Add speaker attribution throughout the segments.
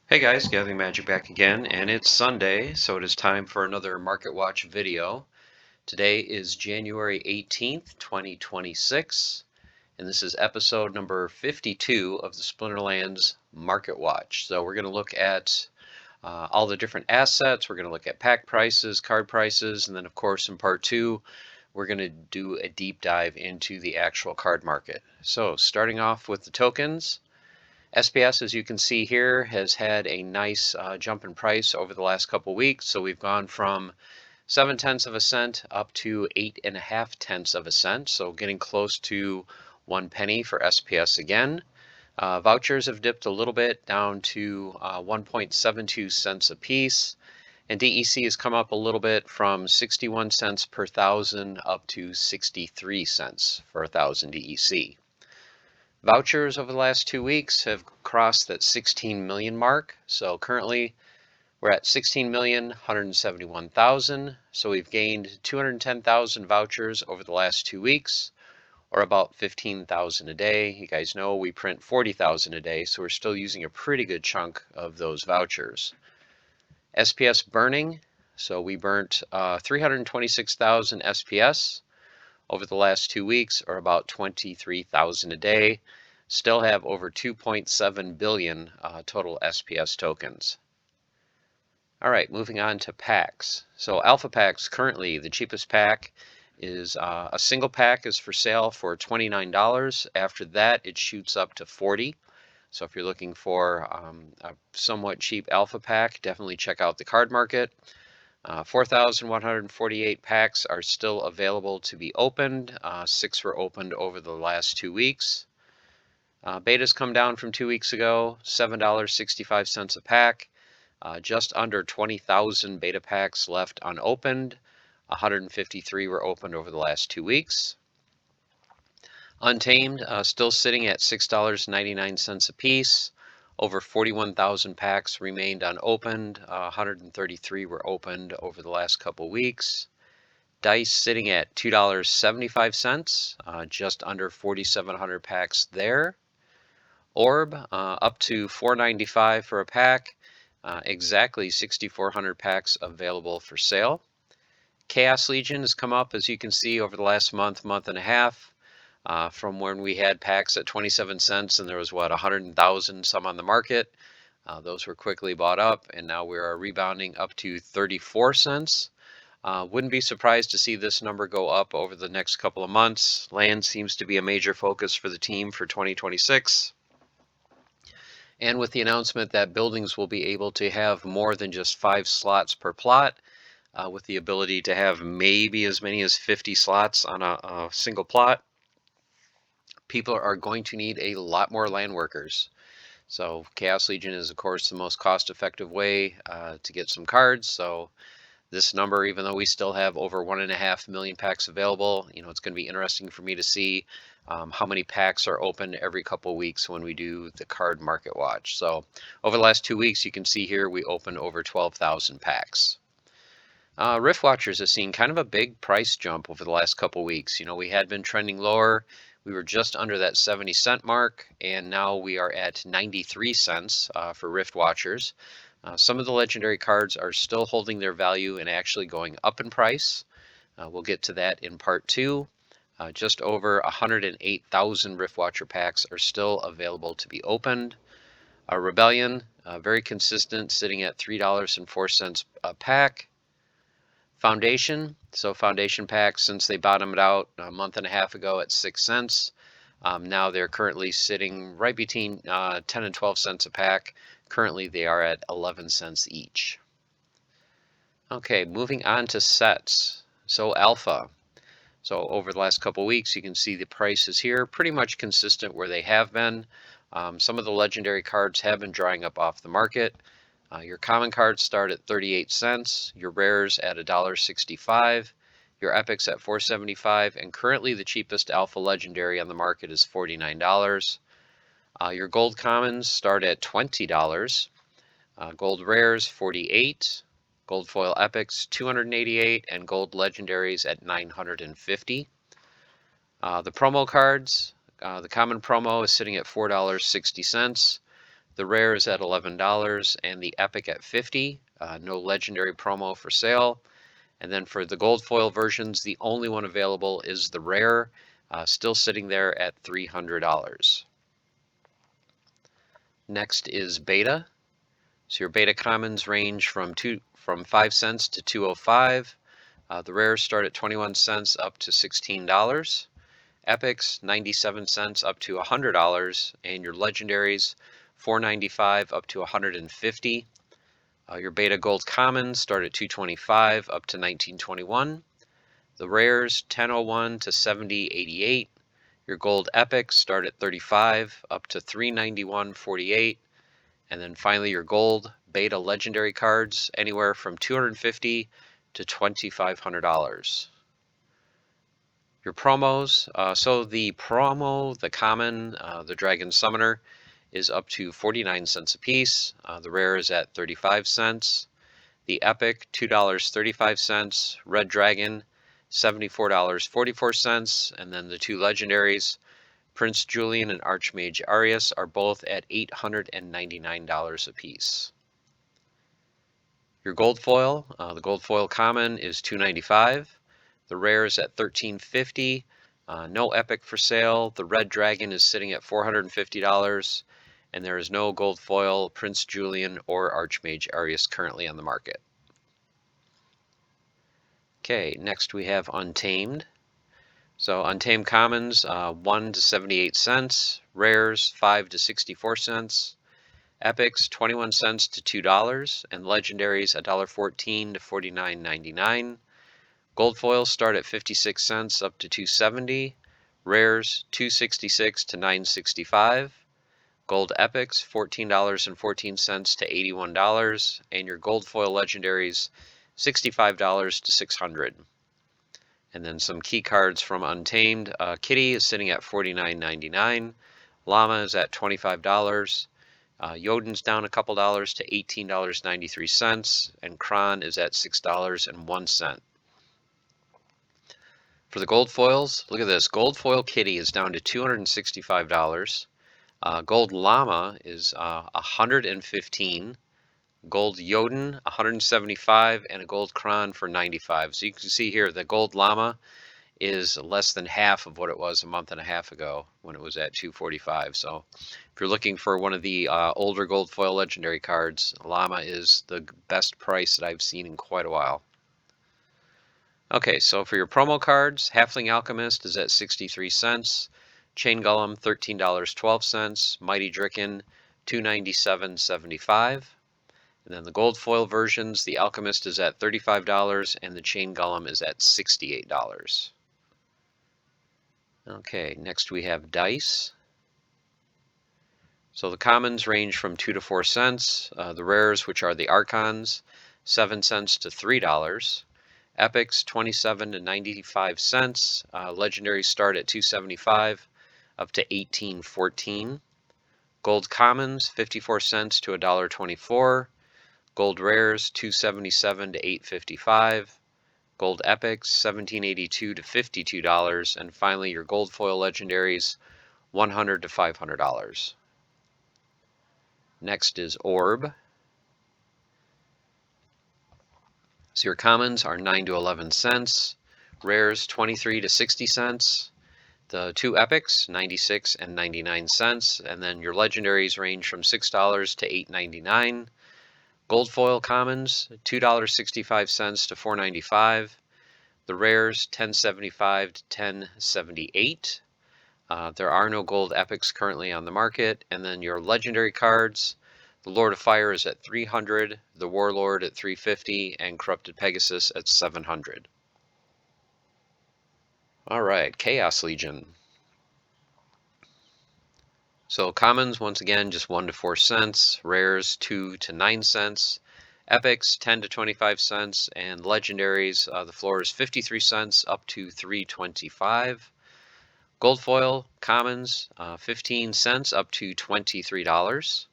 Speaker 1: Hey guys, Gathering Magic back again, and it's Sunday, so it is time for another Market Watch video. Today is January 18th, 2026, and this is episode number 52 of the Splinterlands Market Watch. So we're going to look at all the different assets, we're going to look at pack prices, card prices, and then of course in part two, we're going to do a deep dive into the actual card market. So starting off with the tokens. SPS, as you can see here, has had a nice jump in price over the last couple weeks. So we've gone from 7/10 of a cent up to 8.5 of a cent. So getting close to 1 penny for SPS again. Vouchers have dipped a little bit down to 1.72 cents a piece. And DEC has come up a little bit from 61 cents per thousand up to 63 cents for 1,000 DEC. Vouchers over the last 2 weeks have crossed that 16 million mark. So currently we're at 16,171,000. So we've gained 210,000 vouchers over the last 2 weeks, or about 15,000 a day. You guys know we print 40,000 a day, so we're still using a pretty good chunk of those vouchers. SPS burning. So we burnt 326,000 SPS over the last 2 weeks, or about 23,000 a day. Still have over 2.7 billion total SPS tokens. All right, moving on to packs. So alpha packs, currently the cheapest pack is a single pack is for sale for $29. After that, it shoots up to $40. So if you're looking for a somewhat cheap alpha pack, definitely check out the card market. 4,148 packs are still available to be opened. 6 were opened over the last 2 weeks. Betas come down from 2 weeks ago, $7.65 a pack. Just under 20,000 beta packs left unopened. 153 were opened over the last 2 weeks. Untamed, still sitting at $6.99 a piece. Over 41,000 packs remained unopened. 133 were opened over the last couple weeks. Dice sitting at $2.75, just under 4,700 packs there. Orb up to $4.95 for a pack. Exactly 6,400 packs available for sale. Chaos Legion has come up, as you can see, over the last month and a half. From when we had packs at 27 cents and there was, 100,000 some on the market. Those were quickly bought up, and now we are rebounding up to 34 cents. Wouldn't be surprised to see this number go up over the next couple of months. Land seems to be a major focus for the team for 2026. And with the announcement that buildings will be able to have more than just 5 slots per plot, with the ability to have maybe as many as 50 slots on a single plot, people are going to need a lot more land workers. So Chaos Legion is, of course, the most cost-effective way to get some cards. So this number, even though we still have over 1.5 million packs available, it's going to be interesting for me to see how many packs are open every couple of weeks when we do the card market watch. So over the last 2 weeks, you can see here we opened over 12,000 packs. Rift Watchers has seen kind of a big price jump over the last couple of weeks. We had been trending lower. We were just under that 70-cent mark, and now we are at 93 cents for Rift Watchers. Some of the legendary cards are still holding their value and actually going up in price. We'll get to that in part two. Just over 108,000 Rift Watcher packs are still available to be opened. Rebellion, very consistent, sitting at $3.04 a pack. Foundation, so Foundation packs, since they bottomed out a month and a half ago at 6 cents, now they're currently sitting right between 10 and 12 cents a pack. Currently they are at 11 cents each. Okay, moving on to sets. So Alpha. So over the last couple weeks, you can see the prices here pretty much consistent where they have been. Some of the legendary cards have been drying up off the market. Your common cards start at 38 cents, your rares at $1.65, your epics at $4.75, and currently the cheapest alpha legendary on the market is $49. Your gold commons start at $20, gold rares $48, gold foil epics $288, and gold legendaries at $950. The promo cards, the common promo is sitting at $4.60. The rare is at $11 and the epic at $50. No legendary promo for sale. And then for the gold foil versions, the only one available is the rare, still sitting there at $300. Next is beta. So your beta commons range from 5 cents to 205. The rares start at 21 cents up to $16. Epics 97 cents up to $100, and your legendaries 4.95 up to 150. Your beta gold commons start at 225 up to 1921. The rares 1001 to 7088. Your gold epics start at 35 up to 391.48. And then finally your gold beta legendary cards anywhere from $250 to $2,500. Your promos, so the promo, the common, the Dragon Summoner is up to 49 cents a piece. The rare is at 35 cents. The epic, $2.35. Red Dragon, $74.44. And then the two legendaries, Prince Julian and Archmage Arius, are both at $899 a piece. Your gold foil, the gold foil common is $2.95. The rare is at $13.50. No epic for sale. The Red Dragon is sitting at $450, and there is no gold foil Prince Julian or Archmage Arius currently on the market. Okay, next we have Untamed. So Untamed commons 1 to 78 cents, rares 5 to 64 cents, epics 21 cents to $2, and legendaries $1.14 to $49.99. Gold foils start at 56 cents up to 270, rares 266 to 965, gold epics $14.14 to $81, and your gold foil legendaries $65 to $600. And then some key cards from Untamed. Kitty is sitting at $49.99, Llama is at $25, Jotun's down a couple dollars to $18.93, and Kron is at $6.01. For the gold foils, look at this. Gold foil Kitty is down to $265. Gold Llama is $115. Gold Jotun $175, and a gold Kron for $95. So you can see here the gold Llama is less than half of what it was a month and a half ago when it was at $245. So if you're looking for one of the older gold foil legendary cards, Llama is the best price that I've seen in quite a while. Okay, so for your promo cards, Halfling Alchemist is at 63 cents, Chain Golem $13.12, Mighty Dricken $297.75. And then the gold foil versions, the Alchemist is at $35 and the Chain Golem is at $68. Okay, next we have dice. So the commons range from 2 to 4 cents, the rares, which are the Archons, 7 cents to $3. Epics 27 to 95 cents. Legendaries start at 275 up to 1814. Gold commons 54 cents to $1.24. Gold rares 277 to 855. Gold epics 1782 to $52, and finally your gold foil legendaries $100 to $500. Next is orb. So your commons are 9 to 11 cents, rares 23 to 60 cents, the two epics 96 and 99 cents, and then your legendaries range from $6 to $8.99. Gold foil commons $2.65 to $4.95. The rares $10.75 to $10.78. There are no gold epics currently on the market, and then your legendary cards. The Lord of Fire is at $300, the Warlord at $350, and Corrupted Pegasus at $700. All right, Chaos Legion. So commons, once again, just 1 to 4 cents, rares 2 to 9 cents, epics 10 to 25 cents, and legendaries, the floor is 53 cents up to $3.25. Gold foil commons, 15 cents up to $23.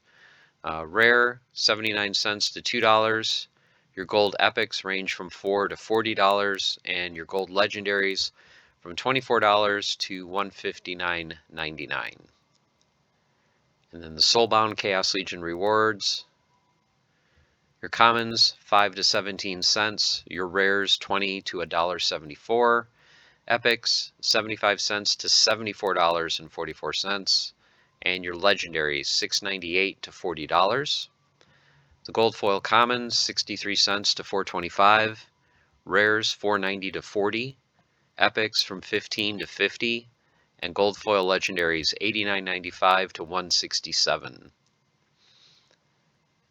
Speaker 1: Rare, 79 cents to $2. Your gold epics range from $4 to $40, and your gold legendaries from $24 to $159.99. And then the Soulbound Chaos Legion rewards. Your commons, 5 to 17 cents. Your rares, 20 to $1.74. Epics, 75 cents to $74.44. And your legendaries, $6.98 to $40. The gold foil commons, 63 cents to $4.25. Rares, $4.90 to $40. Epics from $15 to $50. And gold foil legendaries, $89.95 to $167.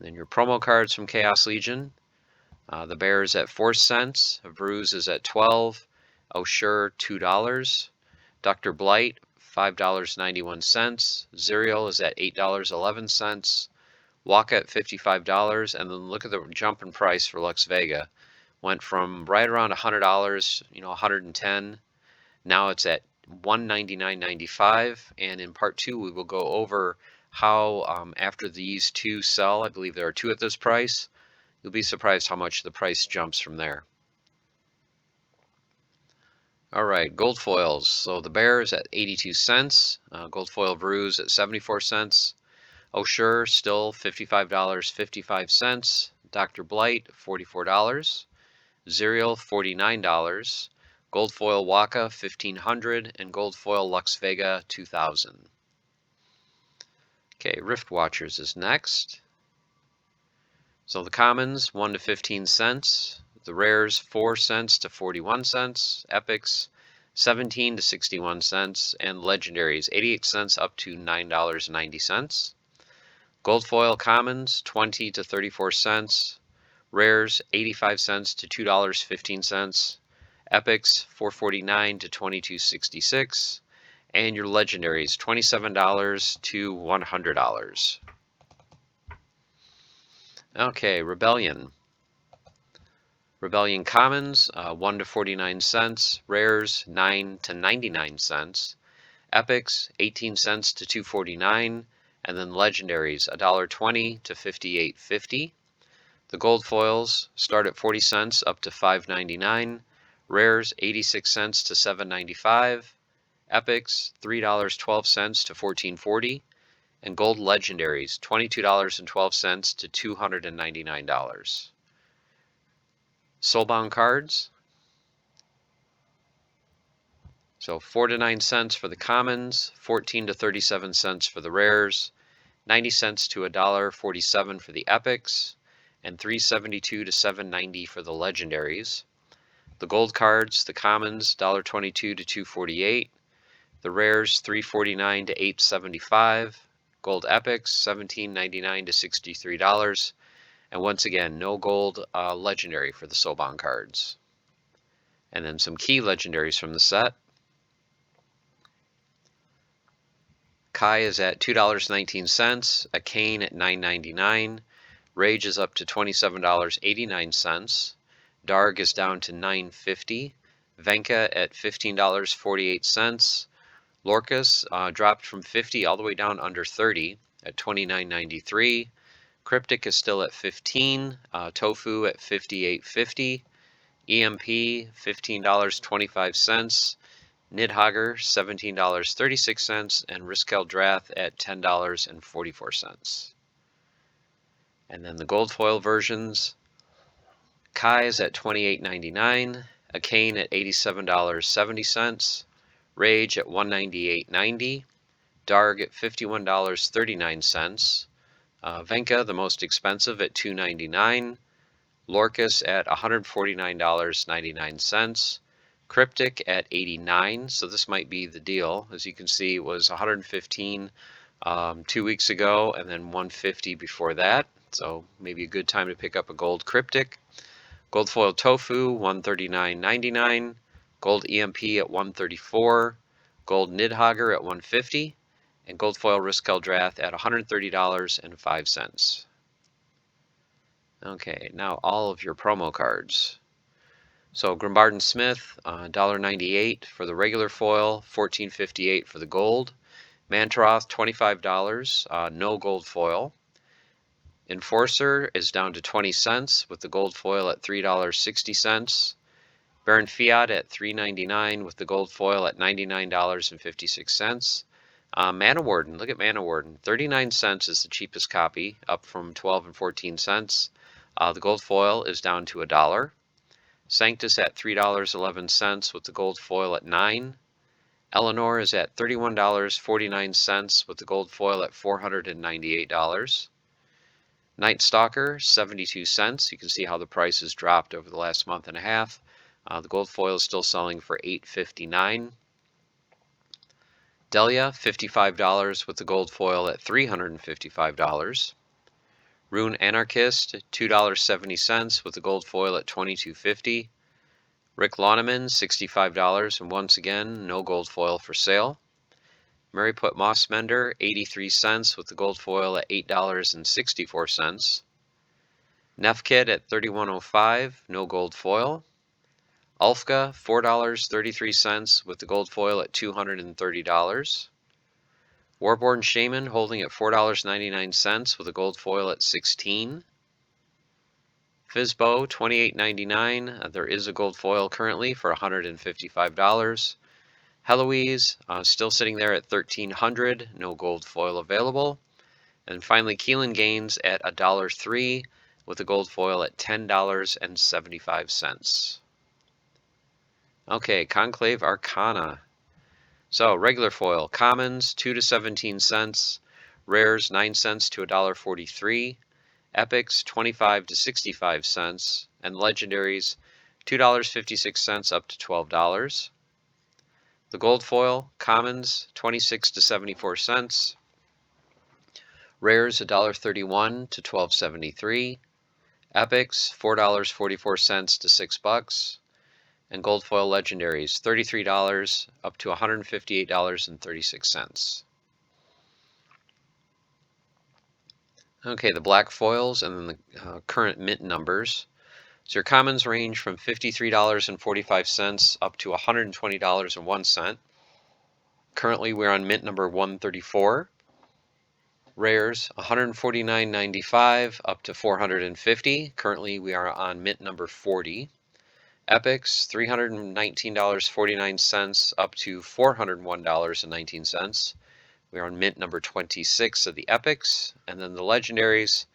Speaker 1: Then your promo cards from Chaos Legion. The Bear is at 4 cents. Bruise is at 12. Oshure, $2. Dr. Blight, $5.91. Zerial is at $8.11. Waka at $55. And then look at the jump in price for Lux Vega. Went from right around $100, $110. Now it's at $199.95. And in part 2, we will go over how after these two sell, I believe there are two at this price, you'll be surprised how much the price jumps from there. All right, gold foils. So the Bear is at 82 cents. Gold foil Bruise at 74 cents. Oshure still $55.55. Dr. Blight $44. Zerial $49. Gold foil Waka $1,500 and gold foil Lux Vega $2,000. Okay, Rift Watchers is next. So the commons, 1 to 15 cents. The rares, 4 cents to 41 cents. Epics, 17 to 61 cents. And legendaries, 88 cents up to $9.90. Gold foil commons, 20 to 34 cents. Rares, 85 cents to $2.15. Epics, $4.49 to $22.66. And your legendaries, $27 to $100. Okay, Rebellion. Rebellion commons, 1 to 49 cents. Rares, 9 to 99 cents. Epics, 18 cents to $2.49. And then legendaries, $1.20 to $58.50. The gold foils start at 40 cents up to $5.99. Rares, 86 cents to $7.95. Epics, $3.12 to $14.40. And gold legendaries, $22.12 to $299. Soulbound cards. So 4 to 9 cents for the commons, 14 to 37 cents for the rares, 90 cents to $1.47 for the epics, and $3.72 to $7.90 for the legendaries. The gold cards, the commons, $1.22 to $2.48. The rares, $3.49 to $8.75. Gold epics, $17.99 to $63. And once again, no gold legendary for the soulbound cards. And then some key legendaries from the set. Kai is at $2.19. A Kane at $9.99. Rage is up to $27.89. Darg is down to $9.50. Venka at $15.48. Lorcas dropped from 50 all the way down under 30 at $29.93. Cryptic is still at 15. Tofu at $58.50. EMP $15.25. Nidhogger $17.36. And Riskel Drath at $10.44. And then the gold foil versions. Kai is at $28.99. A Kane at $87.70. Rage at $198.90. Darg at $51.39. Venka, the most expensive, at $299. Lorcas at $149.99. Cryptic at $89. So this might be the deal. As you can see, it was $115 2 weeks ago, and then $150 before that. So maybe a good time to pick up a gold Cryptic. Gold foil Tofu, $139.99. Gold EMP at $134. Gold Nidhogger at $150. And gold foil Riskel Drath at $130.05. Okay, now all of your promo cards. So Grimbard & Smith, $1.98 for the regular foil, $14.58 for the gold. Mantroth, $25, no gold foil. Enforcer is down to 20 cents with the gold foil at $3.60. Baron Fiat at $3.99 with the gold foil at $99.56. Mana Warden, look at Mana Warden. 39 cents is the cheapest copy, up from 12 and 14 cents. The gold foil is down to $1. Sanctus at $3.11 with the gold foil at $9. Eleanor is at $31.49 with the gold foil at $498. Night Stalker, 72 cents. You can see how the price has dropped over the last month and a half. The gold foil is still selling for $8.59. Delia, $55 with the gold foil at $355. Rune Anarchist, $2.70 with the gold foil at $22.50. Rick Launeman, $65, and once again, no gold foil for sale. Mary Put Mossmender, 83 cents with the gold foil at $8.64. Nefkit at $31.05, no gold foil. Ulfka, $4.33 with the gold foil at $230. Warborn Shaman holding at $4.99 with a gold foil at $16. Fizbo, $28.99. There is a gold foil currently for $155. Heloise, still sitting there at $1,300. No gold foil available. And finally, Keelan Gaines at $1.03 with a gold foil at $10.75. Okay, Conclave Arcana. So regular foil, commons 2 to 17 cents, rares 9 cents to $1.43, epics 25 to 65 cents, and legendaries $2.56 up to $12. The gold foil, commons 26 to 74 cents, rares $1.31 to $12.73, epics $4.44 to $6. And gold foil legendaries, $33 up to $158.36. Okay, the black foils and then the current mint numbers. So your commons range from $53.45 up to $120.01. Currently we're on mint number 134. Rares, $149.95 up to $450. Currently we are on mint number 40. Epics, $319.49 up to $401.19. We are on mint number 26 of the Epics. And then the Legendaries,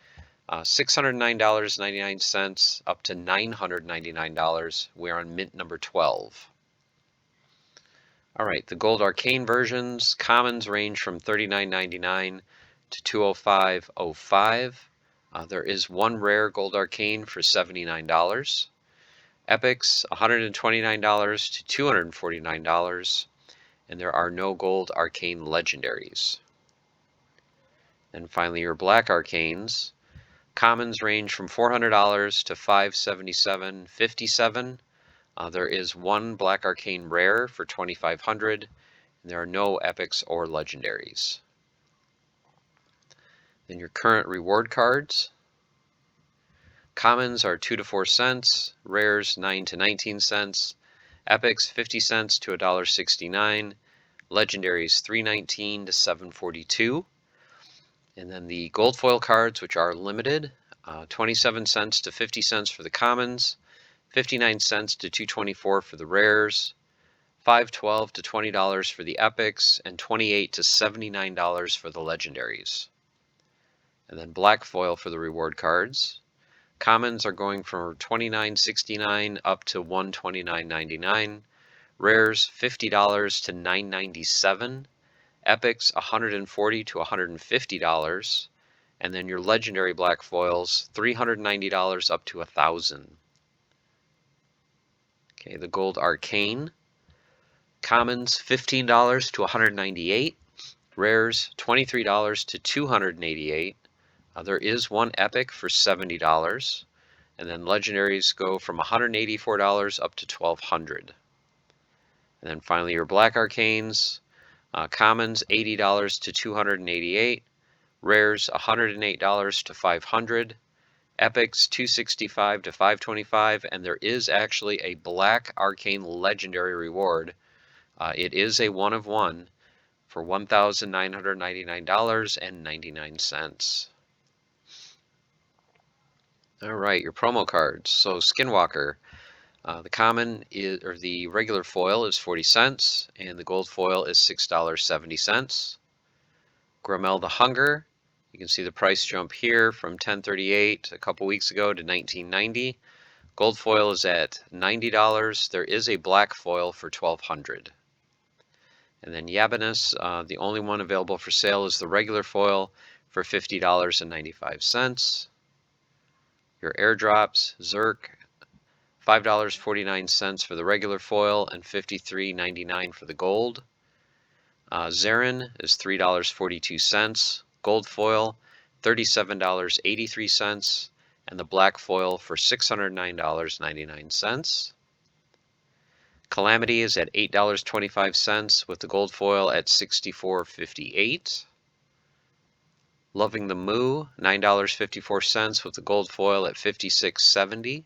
Speaker 1: $609.99 up to $999. We are on mint number 12. All right, the Gold Arcane versions, commons range from $39.99 to $205.05. There is one rare Gold Arcane for $79. Epics, $129 to $249, and there are no gold arcane legendaries. And finally, your black arcanes. Commons range from $400 to $577.57. There is one black arcane rare for $2,500, and there are no epics or legendaries. Then your current reward cards. Commons are 2 to 4 cents, rares 9 to 19 cents, epics 50 cents to $1.69, legendaries $3.19 to $7.42, and then the gold foil cards, which are limited, 27 cents to 50 cents for the commons, 59 cents to $2.24 for the rares, $5.12 to $20 for the epics, and $28 to $79 for the legendaries. And then black foil for the reward cards. Commons are going from $29.69 up to $129.99. Rares $50 to $9.97. Epics $140 to $150. And then your legendary black foils $390 up to $1,000. Okay, the gold arcane. Commons $15 to $198. Rares $23 to $288. There is one epic for $70, and then legendaries go from $184 up to $1,200. And then finally your black arcanes, commons $80 to $288, rares $108 to $500, epics $265 to $525, and there is actually a black arcane legendary reward. It is a 1 of 1 for $1,999.99. All right, your promo cards. So Skinwalker, the common is, or the regular foil is 40 cents, and the gold foil is $6.70. Grammel the Hunger. You can see the price jump here from $10.38 a couple weeks ago to $19.90. Gold foil is at $90. There is a black foil for $1,200. And then Yabanus, the only one available for sale is the regular foil for $50.95. Your airdrops, Zerk, $5.49 for the regular foil and $53.99 for the gold. Zarin is $3.42. Gold foil, $37.83. And the black foil for $609.99. Calamity is at $8.25 with the gold foil at $64.58. Loving the Moo, $9.54 with the gold foil at $56.70.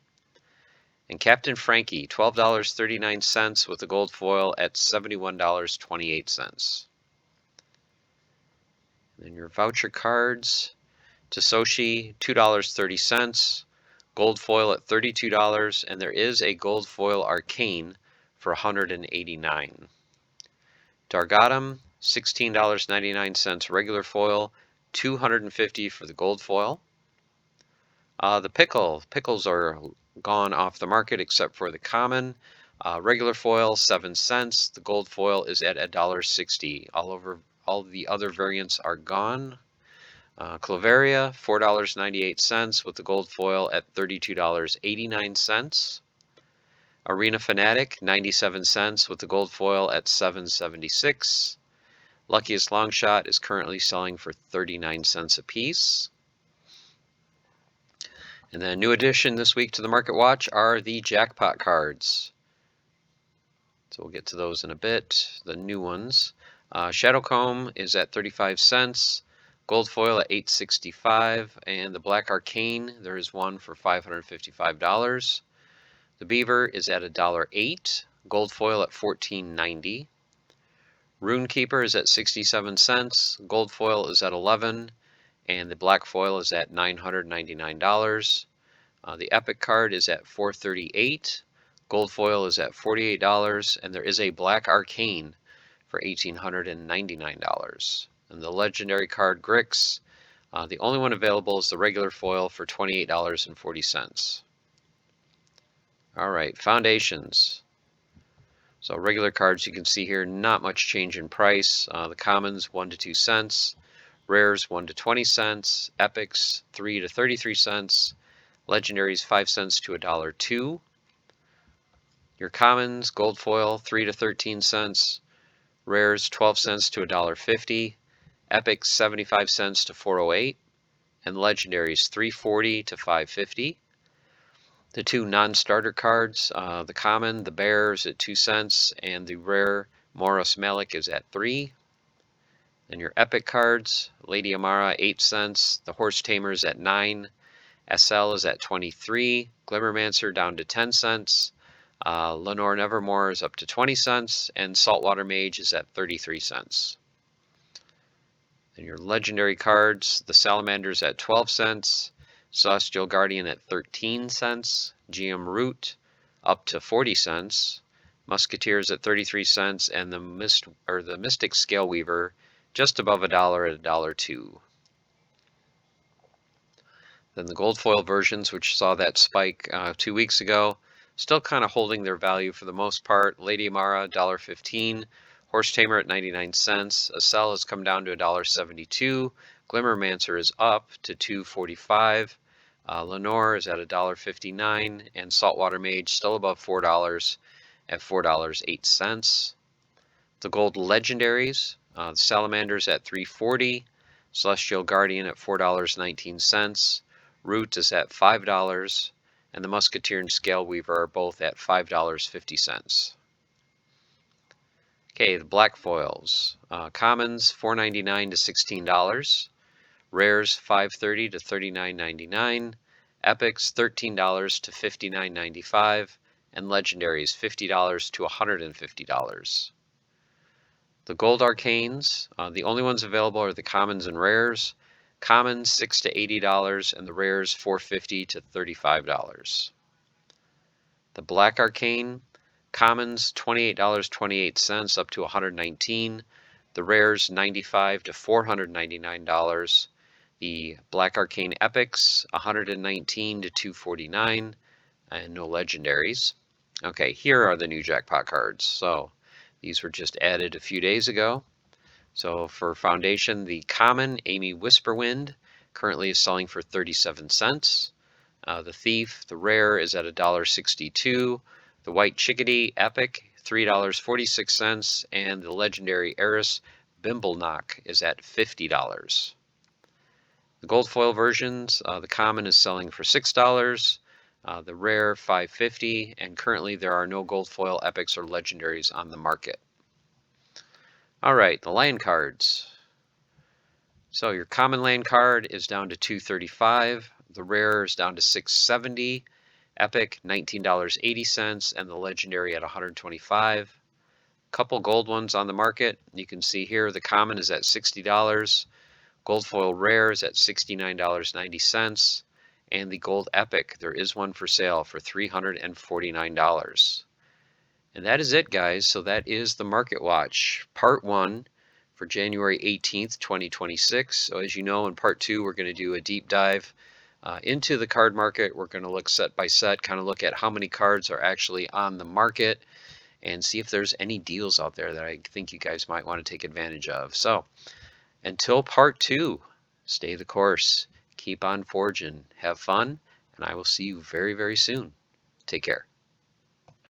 Speaker 1: And Captain Frankie, $12.39 with the gold foil at $71.28. Then your voucher cards, Tososhi, $2.30, gold foil at $32, and there is a gold foil arcane for $189. Dargatum, $16.99 regular foil, $250 for the gold foil. The pickles are gone off the market except for the common. Regular foil, 7 cents. The gold foil is at $1.60. All the other variants are gone. Cloveria, $4.98 with the gold foil at $32.89. Arena Fanatic, 97 cents with the gold foil at $7.76. Luckiest Long Shot is currently selling for 39 cents a piece. And then a new addition this week to the Market Watch are the Jackpot cards. So we'll get to those in a bit, the new ones. Shadow Comb is at 35 cents. Gold foil at $8.65. And the Black Arcane, there is one for $555. The Beaver is at $1.08. Gold foil at $14.90. Runekeeper is at 67 cents. Gold foil is at $11. And the black foil is at $999. The Epic card is at $438. Gold foil is at $48. And there is a Black Arcane for $1,899. And the legendary card Grix, the only one available is the regular foil for $28.40. All right, foundations. So regular cards you can see here, not much change in price. The commons 1 to 2 cents, rares 1 to 20 cents, epics 3 to 33 cents, legendaries 5 cents to $1.02. Your commons, gold foil 3 to 13 cents, rares 12 cents to $1.50, epics 75 cents to $4.08, and legendaries 3.40 to $5.50. The two non-starter cards, the common, the bear is at 2 cents, and the rare Morris Malik is at 3. Then your epic cards, Lady Amara 8 cents, the Horse Tamer is at 9, SL is at 23, Glimmermancer down to 10 cents, Lenore Nevermore is up to 20 cents, and Saltwater Mage is at 33 cents. Then your legendary cards, the Salamander's at 12 cents, Celestial Guardian at 13 cents, GM Root up to 40 cents, Musketeers at 33 cents, and the Mystic Scale Weaver just above $1 at $1.02. Then the gold foil versions, which saw that spike 2 weeks ago, still kind of holding their value for the most part. Lady Amara $1.15, Horse Tamer at 99 cents, Acel has come down to $1.72. Glimmermancer is up to $2.45. Lenore is at $1.59, and Saltwater Mage still above $4 at $4.08. The gold legendaries, the Salamander's at $3.40, Celestial Guardian at $4.19, Root is at $5, and the Musketeer and Scale Weaver are both at $5.50. Okay, the black foils. Commons $4.99 to $16. Rares $5.30 to $39.99. Epics $13 to $59.95. And legendaries $50 to $150. The gold arcanes, the only ones available are the commons and rares. Commons $6 to $80 and the rares $4.50 to $35. The black arcane, commons $28.28 up to $119. The rares, $95 to $499. The Black Arcane Epics, $119 to $249, and no legendaries. Okay, here are the new jackpot cards. So these were just added a few days ago. So for Foundation, the common Amy Whisperwind currently is selling for 37 cents. The Thief, the rare, is at $1.62. The White Chickadee Epic, $3.46. And the legendary Eris Bimbleknock is at $50. The gold foil versions, the common is selling for $6. The rare, $5.50. And currently there are no gold foil epics or legendaries on the market. All right, the land cards. So your common land card is down to $2.35. The rare is down to $6.70. Epic, $19.80, and the legendary at $125. Couple gold ones on the market. You can see here the common is at $60. Gold foil rare is at $69.90. And the gold epic, there is one for sale for $349. And that is it, guys. So that is the Market Watch, Part 1 for January 18th, 2026. So as you know, in Part 2, we're going to do a deep dive into the card market. We're going to look set by set, kind of look at how many cards are actually on the market and see if there's any deals out there that I think you guys might want to take advantage of. So until Part 2, stay the course, keep on forging, have fun, and I will see you very, very soon. Take care.